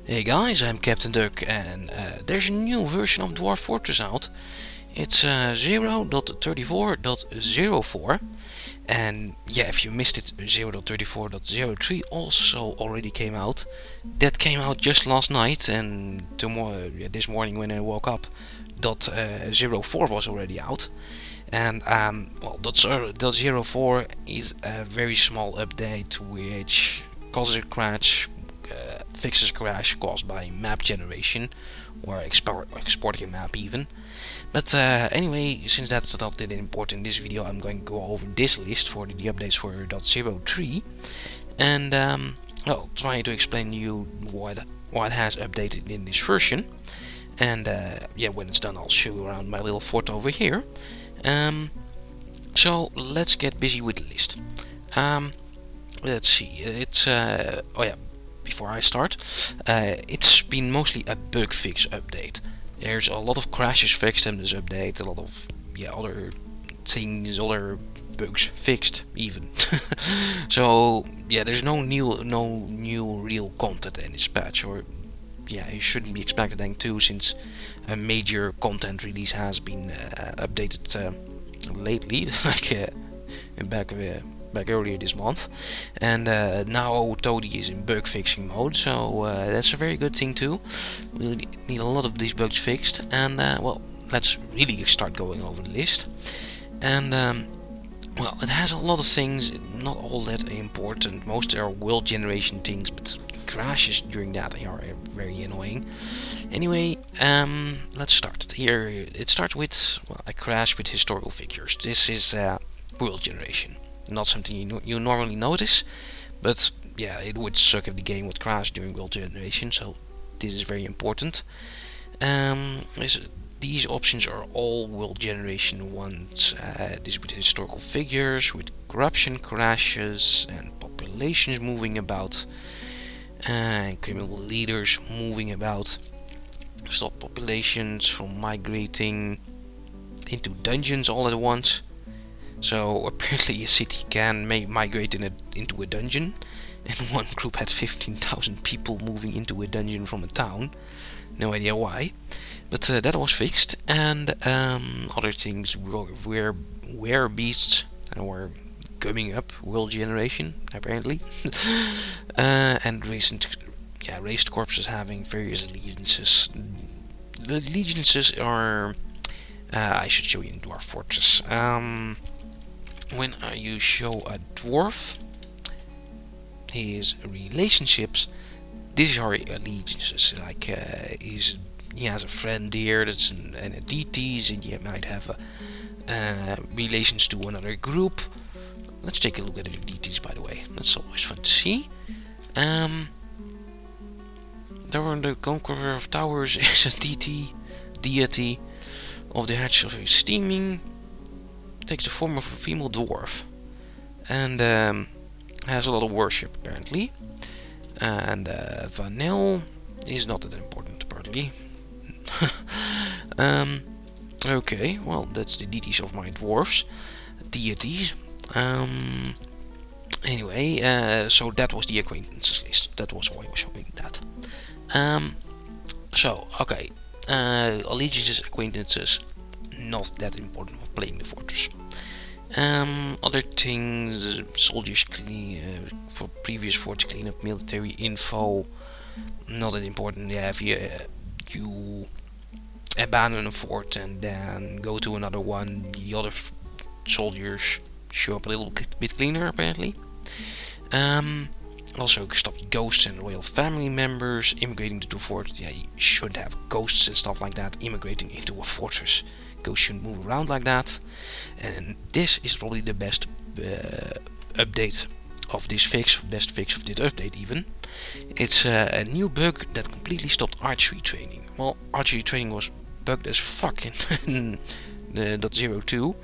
Hey guys, I'm captnduck and there's a new version of Dwarf Fortress out. It's 0.34.04 and yeah, if you missed it, 0.34.03 also already came out. That came out just last night, and tomorrow, this morning when I woke up, .04 was already out. And well, .04 is a very small update which causes a crash, fixes crash caused by map generation or exporting a map even. But anyway, since that's not that important in this video, I'm going to go over this list for the updates for .03 and well, try to explain to you what has updated in this version. And yeah, when it's done, I'll show you around my little fort over here. So let's get busy with the list. Let's see. It's oh yeah. Before I start, it's been mostly a bug fix update. There's a lot of crashes fixed in this update. A lot of other things, other bugs fixed even. So yeah, there's no new real content in this patch, or yeah, you shouldn't be expecting to, since a major content release has been updated lately, like back earlier this month, and now Toadie is in bug fixing mode, so that's a very good thing too. We need a lot of these bugs fixed, and well, let's really start going over the list. And well, it has a lot of things, not all that important. Most are world generation things, but crashes during that are very annoying. Anyway, let's start. Here it starts with, well, a crash with historical figures. This is world generation. Not something you normally notice, but yeah, it would suck if the game would crash during world generation, so this is very important. These options are all world generation ones. This with historical figures, with corruption crashes, and populations moving about, and criminal leaders moving about. Stop populations from migrating into dungeons all at once. So apparently a city can migrate into a dungeon, and one group had 15,000 people moving into a dungeon from a town. No idea why, but that was fixed. And other things were beasts were coming up, world generation apparently. And raised corpses having various allegiances. The allegiances are I should show you in Dwarf Fortress. When you show a dwarf his relationships, these are allegiances. Like he has a friend here that's and a deities, and you might have relations to another group. Let's take a look at the deities, by the way. That's always fun to see. The Conqueror of Towers is a deity of the hatch of his steaming. Takes the form of a female dwarf, and has a lot of worship apparently. And Vanel is not that important apparently. Okay, well, that's the deities of my dwarfs, deities. Anyway, so that was the acquaintances list. That was why I was showing that. So okay, allegiances, acquaintances, not that important for playing the fortress. Other things, soldiers for previous forts cleanup, military info, not that important. Yeah, if you abandon a fort and then go to another one, the other soldiers show up a little bit cleaner apparently. Also stop ghosts and royal family members immigrating to the fort. Yeah, you should have ghosts and stuff like that immigrating into a fortress. Ghosts shouldn't move around like that. And this is probably the best update of this fix, best fix of this update even. It's a new bug that completely stopped archery training. Well, archery training was bugged as fuck in .02,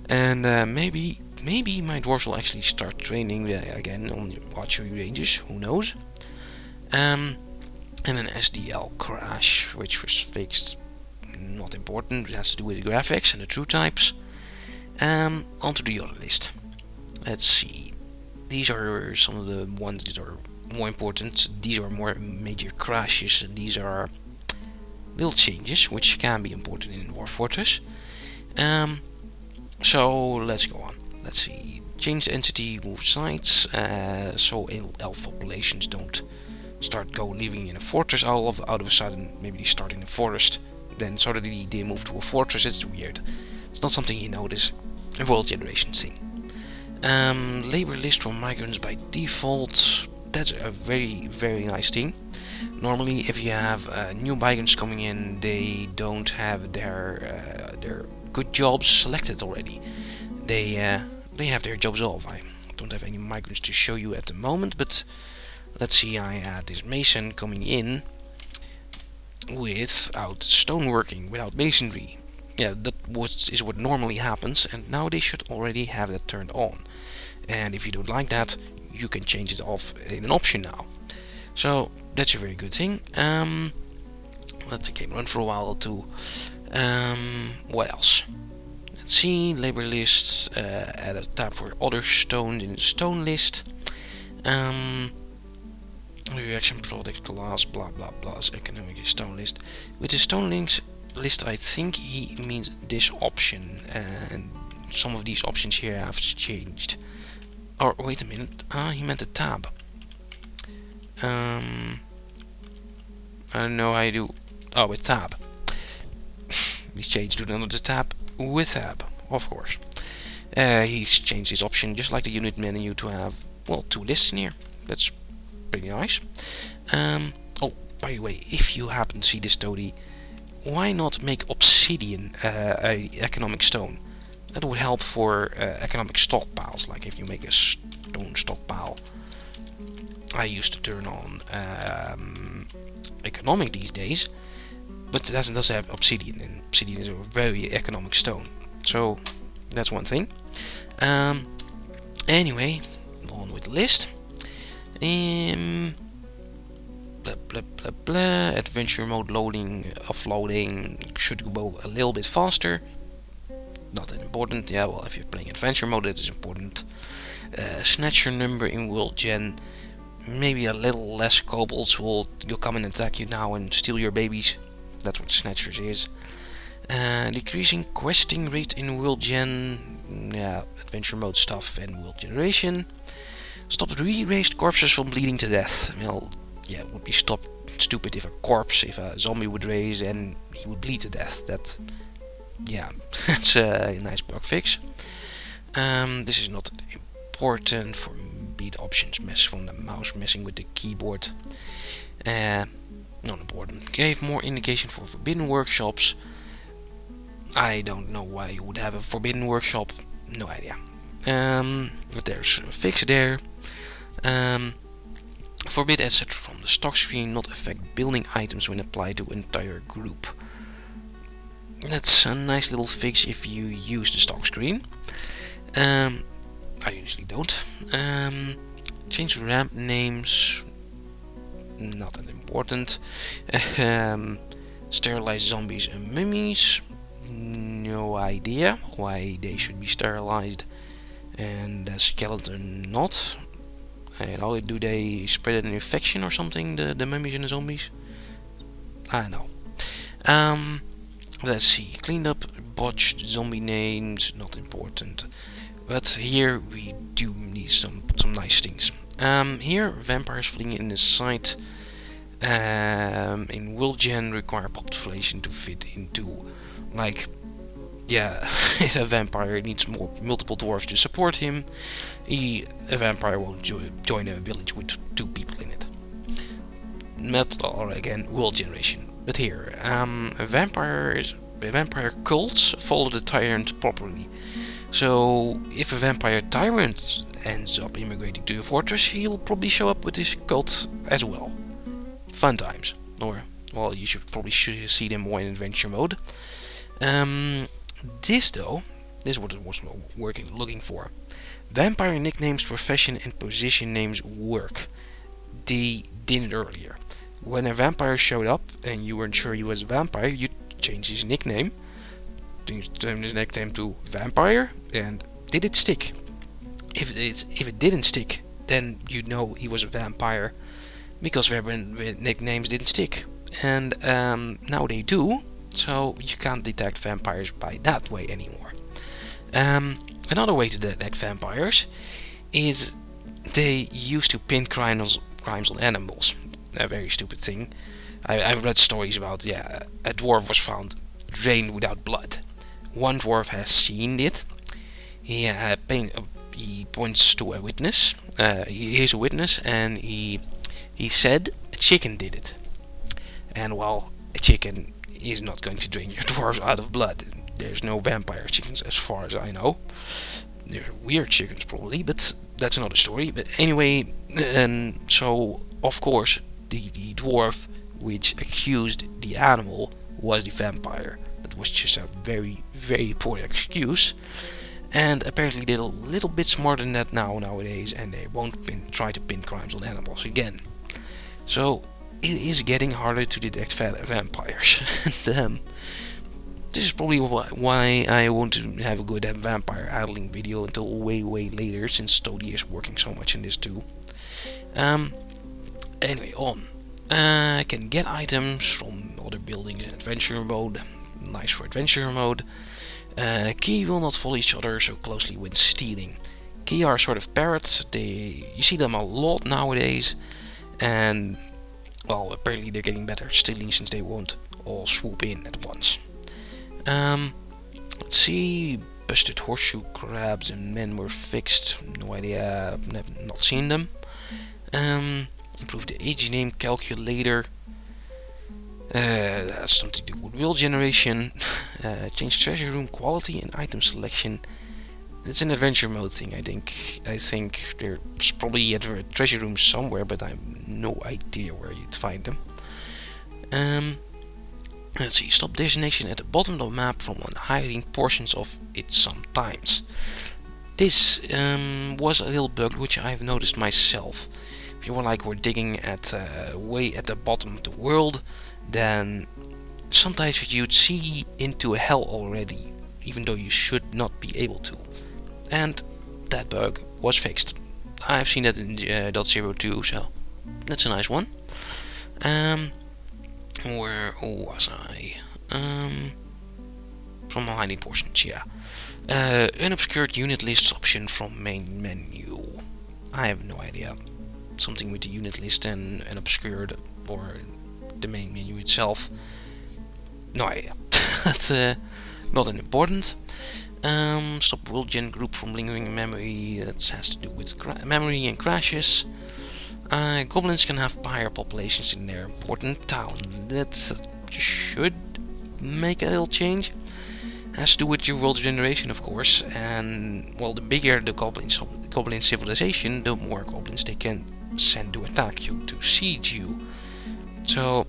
and maybe my dwarves will actually start training again on archery ranges, who knows. And an SDL crash, which was fixed, not important, it has to do with the graphics and the true types. Onto the other list. Let's see. These are some of the ones that are more important, these are more major crashes, and these are little changes which can be important in Dwarf Fortress. So let's go on. Let's see. Change the entity, move sites, so elf populations don't start living in a fortress all out of a sudden. Maybe they start in a forest, then suddenly they move to a fortress. It's weird. It's not something you notice. A world generation thing. Labor list for migrants by default. That's a very nice thing. Normally, if you have new migrants coming in, they don't have their good jobs selected already. They have their jobs off. I don't have any migrants to show you at the moment, but let's see. I had this mason coming in without stoneworking, without masonry. Yeah, that is what normally happens, and now they should already have that turned on. And if you don't like that, you can change it off in an option now. So that's a very good thing. Let the game run for a while too. What else? Let's see. Labor lists. Add a tab for other stones in the stone list. Reaction product class. Blah blah blah. Economic stone list. With the stone links list, I think he means this option, and some of these options here have changed. Or wait a minute. He meant a tab. I know I do. Oh, with tab. He's changed to another tab with tab, of course. He's changed his option just like the unit menu to have, well, 2 lists in here. That's pretty nice. Oh, by the way, if you happen to see this toady, why not make obsidian a economic stone? That would help for economic stockpiles, like if you make a stone stockpile. I used to turn on economic these days, but it does have obsidian, and obsidian is a very economic stone. So that's one thing. Anyway, on with the list. Blah blah blah blah. Adventure mode loading, offloading should go a little bit faster. Not that important. Yeah, well, if you're playing adventure mode, it is important. Snatcher number in world gen. Maybe a little less kobolds will come and attack you now and steal your babies. That's what snatchers is. Decreasing questing rate in world gen. Yeah, adventure mode stuff and world generation. Stop re-raised corpses from bleeding to death. Well, yeah, it would be stupid if a zombie would raise and he would bleed to death. That, yeah, that's a nice bug fix. This is not important for beat options mess from the mouse messing with the keyboard. Not important. Gave more indication for forbidden workshops. I don't know why you would have a forbidden workshop. No idea. But there's a fix there. Forbid asset from the stock screen not affect building items when applied to entire group. That's a nice little fix if you use the stock screen. I usually don't. Change ramp names. Not that important. Sterilize zombies and mummies. No idea why they should be sterilized and the skeleton not. How do they spread an infection or something, the mummies and the zombies? I don't know. Let's see. Cleaned up botched zombie names, not important. But here we do need some nice things. Here, vampires fleeing in the site in world gen require population to fit into. Like, yeah, if a vampire needs multiple dwarves to support him, a vampire won't join a village with 2 people in it. Not or again world generation. But here, vampire cults follow the tyrant properly. So if a vampire tyrant ends up immigrating to a fortress, he'll probably show up with his cult as well. Fun times. Or, well, you should probably see them more in adventure mode. This is what it was looking for. Vampire nicknames, profession and position names work. They didn't earlier. When a vampire showed up and you weren't sure he was a vampire, you changed his nickname. Turned his nickname to vampire, and did it stick? If it didn't stick, then you'd know he was a vampire because their nicknames didn't stick. And now they do, so you can't detect vampires by that way anymore. Another way to detect vampires is they used to pin crimes on animals. A very stupid thing. I've read stories about, yeah, a dwarf was found drained without blood. One dwarf has seen it. He points to a witness. He is a witness, and he said a chicken did it. And well, a chicken is not going to drain your dwarves out of blood. There's no vampire chickens as far as I know. There's weird chickens probably, but that's another story. But anyway, so of course the dwarf which accused the animal was the vampire. That was just a very, very poor excuse. And apparently they're a little bit smarter than that nowadays, and they won't try to pin crimes on animals again. So it is getting harder to detect vampires. And, this is probably why I won't have a good vampire idling video until way later, since Toadie is working so much in this too. Anyway, on. I can get items from other buildings in adventure mode. Nice for adventure mode. Key will not follow each other so closely when stealing. Key are sort of parrots. You see them a lot nowadays, and well, apparently they're getting better at stealing since they won't all swoop in at once. Let's see. Busted horseshoe crabs and men were fixed. No idea. I've not seen them. Improve the age name calculator. That's something to do with will generation. Change treasure room quality and item selection. It's an adventure mode thing, I think. I think there's probably a treasure room somewhere, but I have no idea where you'd find them. Let's see. Stop destination at the bottom of the map from hiding portions of it sometimes. This was a little bug which I've noticed myself. If you were digging at way at the bottom of the world, then sometimes you'd see into hell already, even though you should not be able to. And that bug was fixed. I've seen that in .02, so that's a nice one. Where was I? From hiding portions, yeah. Unobscured unit lists option from main menu. I have no idea. Something with the unit list and unobscured, or the main menu itself. No idea. That's not important. Stop world gen group from lingering memory. That has to do with memory and crashes. Goblins can have higher populations in their important towns. That should make a little change. Has to do with your world generation, of course. And well, the bigger the goblin civilization, the more goblins they can send to attack you, to siege you. So,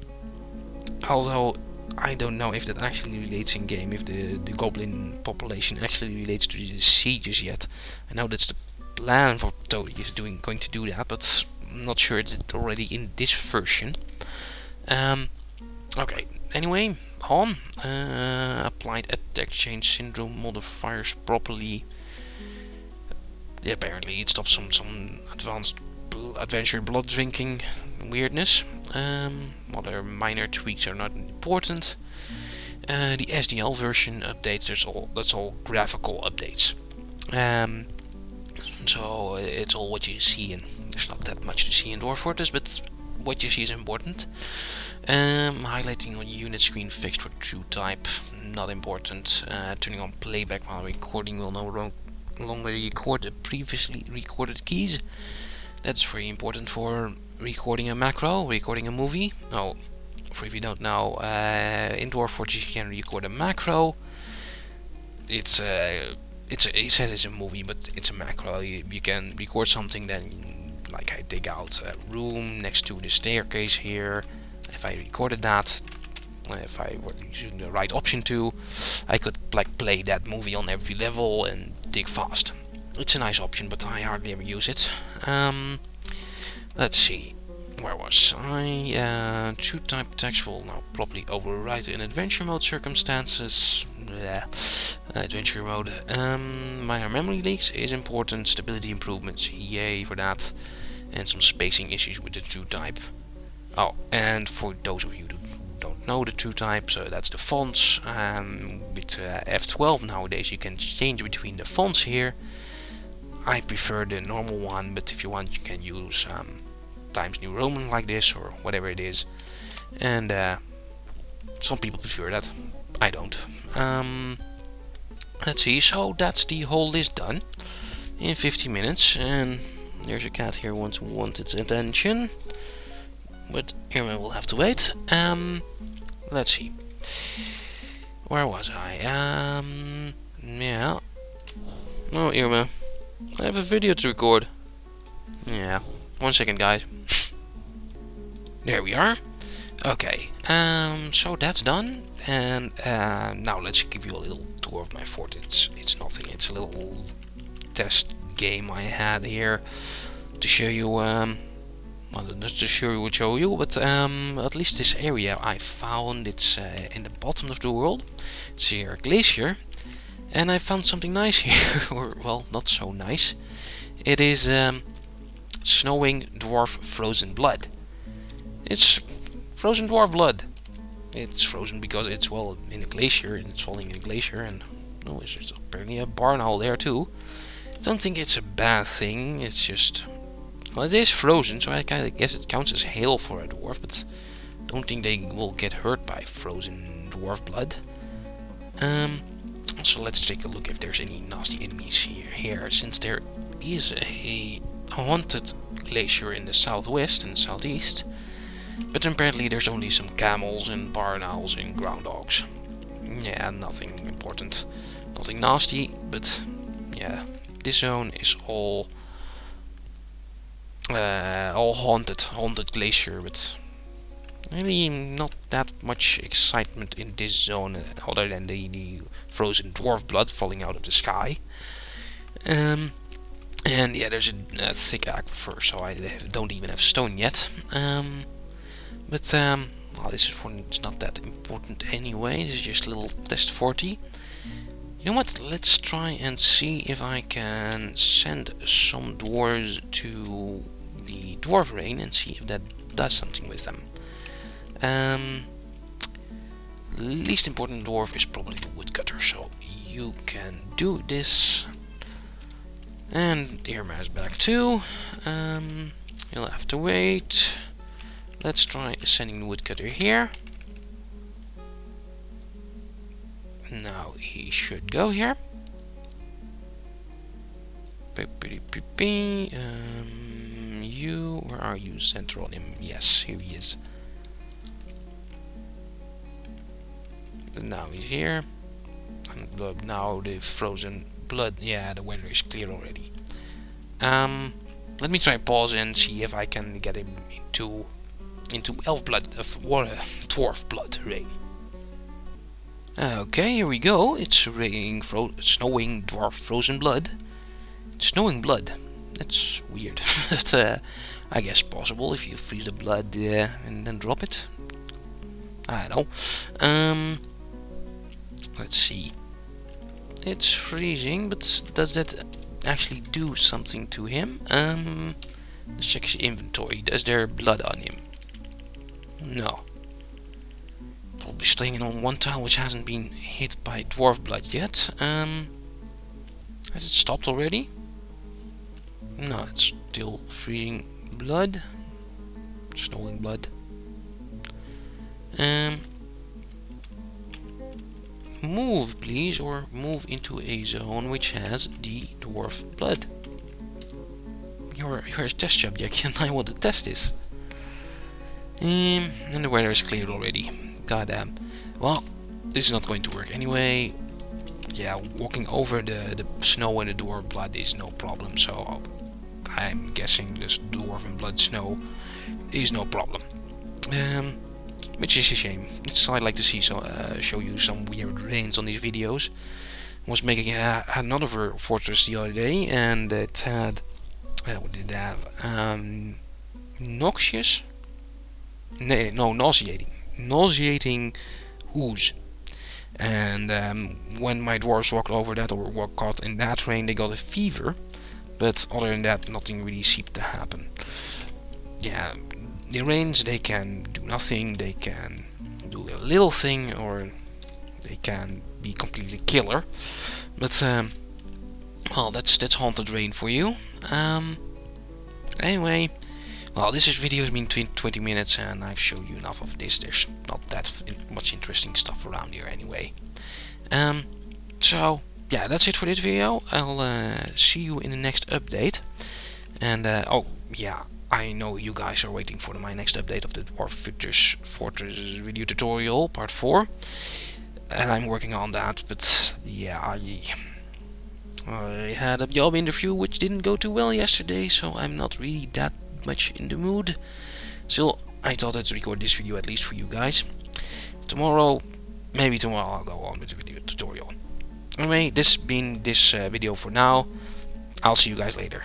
although I don't know if that actually relates in game, if the goblin population actually relates to the sieges yet. I know that's the plan for Toadie is going to do that, but I'm not sure it's already in this version. Okay, anyway, on. Applied attack change syndrome modifiers properly. Yeah, apparently it stops some advanced adventure blood drinking weirdness. Other minor tweaks are not important. The SDL version updates, that's all graphical updates. So it's all what you see, and there's not that much to see in Dwarf Fortress, but what you see is important. Highlighting on unit screen fixed for true type, not important. Turning on playback while recording will no longer record the previously recorded keys. That's very important for recording a macro, recording a movie. Oh, for if you don't know, in Dwarf Fortress you can record a macro. It says it's a movie, but it's a macro. You can record something, then like I dig out a room next to the staircase here. If I recorded that, if I were using the right option to, I could play that movie on every level and dig fast. It's a nice option, but I hardly ever use it. Let's see, where was I? True type text will now properly override in adventure mode circumstances. Adventure mode. Minor memory leaks is important. Stability improvements, yay for that. And some spacing issues with the true type. Oh, and for those of you who don't know the two types, that's the fonts. With F12 nowadays you can change between the fonts here. I prefer the normal one, but if you want you can use Times New Roman like this or whatever it is. And some people prefer that. I don't. Let's see, so that's the whole list done in 50 minutes. And there's a cat here who wants its attention. But Irma will have to wait. Let's see. Where was I? Yeah. Oh, Irma. I have a video to record. Yeah. 1 second, guys. There we are. Okay. So that's done. And now let's give you a little tour of my fort. It's nothing. It's a little test game I had here to show you. Well, not to show you, but at least this area I found. It's in the bottom of the world. It's here, a glacier. And I found something nice here, or well, not so nice. It is snowing dwarf frozen blood. It's frozen dwarf blood. It's frozen because it's, well, in a glacier, and it's falling in a glacier, and oh, there's apparently a barn owl there too. I don't think it's a bad thing, it's just, well, it is frozen, so I kind of guess it counts as hail for a dwarf, but don't think they will get hurt by frozen dwarf blood. So let's take a look if there's any nasty enemies here, since there is a haunted glacier in the southwest and southeast, but apparently there's only some camels and barn owls and groundhogs. Yeah, nothing important, nothing nasty, but yeah, this zone is all haunted glacier, but really not that much excitement in this zone other than the frozen dwarf blood falling out of the sky. And yeah, there's a thick aquifer, so I don't even have stone yet. But well, this is it's not that important anyway. This is just a little test 40. You know what? Let's try and see if I can send some dwarves to the dwarf rain and see if that does something with them. Least important dwarf is probably the woodcutter, so you can do this. And Irma is back too. You'll have to wait. Let's try sending the woodcutter here. Now he should go here. You, where are you? Center on him. Yes, here he is. Now he's here. And now the frozen blood. Yeah, the weather is clear already. Let me try pause and see if I can get him into elf blood, dwarf blood rain. Okay, here we go. It's raining snowing dwarf frozen blood. Snowing blood. That's weird, but I guess possible if you freeze the blood and then drop it. I don't know. Let's see. It's freezing, but does that actually do something to him? Let's check his inventory. Is there blood on him? No. Probably staying on one tile which hasn't been hit by dwarf blood yet. Has it stopped already? No, it's still freezing blood. Snowing blood. Move, please, or move into a zone which has the dwarf blood. You're a test subject, and I want to test this. And the weather is cleared already. Goddamn. Well, this is not going to work anyway. Yeah, walking over the snow and the dwarf blood is no problem, so I'm guessing this dwarven blood snow is no problem. Which is a shame. I'd like to see show you some weird rains on these videos. I was making another fortress the other day, and it had what did it have? Noxious? No, nauseating ooze. And when my dwarves walked over that or were caught in that rain, they got a fever. But other than that, nothing really seemed to happen. Yeah, the range, they can do nothing, they can do a little thing, or they can be completely killer. But well, that's Haunted Rain for you. Anyway, well, this video has been 20 minutes, and I've shown you enough of this. There's not that much interesting stuff around here anyway. So yeah, that's it for this video. I'll see you in the next update. And oh yeah, I know you guys are waiting for my next update of the Dwarf Fortress video tutorial part 4, and I'm working on that. But yeah, I had a job interview which didn't go too well yesterday, so I'm not really that much in the mood. Still, I thought I'd record this video at least for you guys. Maybe tomorrow I'll go on with the video tutorial. Anyway, this has been this video for now. I'll see you guys later.